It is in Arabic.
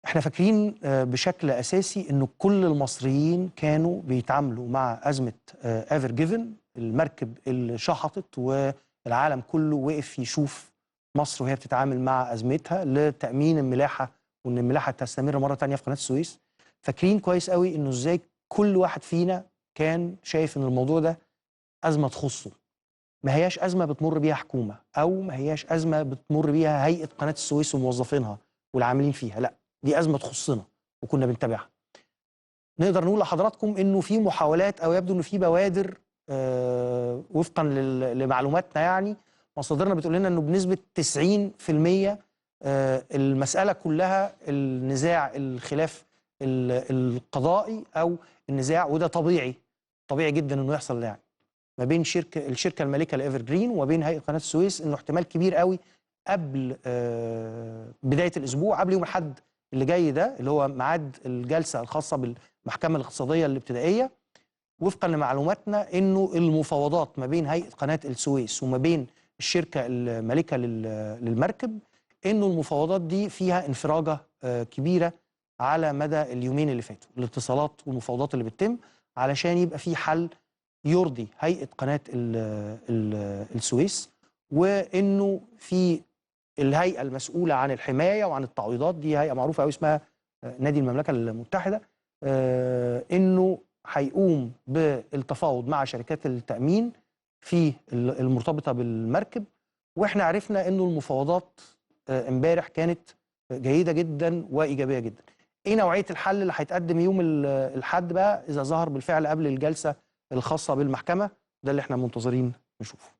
احنا فاكرين بشكل اساسي انه كل المصريين كانوا بيتعاملوا مع ازمه ايفر جيفن، المركب اللي شحطت والعالم كله وقف يشوف مصر وهي بتتعامل مع ازمتها لتامين الملاحه، وان الملاحه تستمر مره ثانيه في قناه السويس. فاكرين كويس قوي انه ازاي كل واحد فينا كان شايف ان الموضوع ده ازمه تخصه، ما هياش ازمه بتمر بيها حكومه، او ما هياش ازمه بتمر بيها هيئه قناه السويس وموظفينها والعاملين فيها، لا دي ازمه تخصنا وكنا بنتابعها. نقدر نقول لحضراتكم انه في محاولات، او يبدو انه في بوادر وفقا لمعلوماتنا، يعني مصادرنا بتقول لنا انه بنسبه 90% المساله كلها النزاع، الخلاف القضائي او النزاع، وده طبيعي جدا انه يحصل، يعني ما بين الشركه المالكه لايفر جرين وما بين هيئه قناه السويس، انه احتمال كبير قوي قبل بدايه الاسبوع، قبل يوم الاحد اللي جاي ده، اللي هو ميعاد الجلسه الخاصه بالمحكمه الاقتصاديه الابتدائيه، وفقا لمعلوماتنا انه المفاوضات ما بين هيئه قناه السويس وما بين الشركه المالكه للمركب، انه المفاوضات دي فيها انفراجه كبيره على مدى اليومين اللي فاتوا، الاتصالات والمفاوضات اللي بتتم علشان يبقى في حل يرضي هيئه قناه السويس، وانه في الهيئه المسؤوله عن الحمايه وعن التعويضات، دي هيئه معروفه قوي اسمها نادي المملكه المتحده، انه هيقوم بالتفاوض مع شركات التامين في المرتبطه بالمركب. واحنا عرفنا انه المفاوضات امبارح كانت جيده جدا وايجابيه جدا. ايه نوعيه الحل اللي هيتقدم يوم الاحد بقى اذا ظهر بالفعل قبل الجلسه الخاصه بالمحكمه؟ ده اللي احنا منتظرين نشوفه.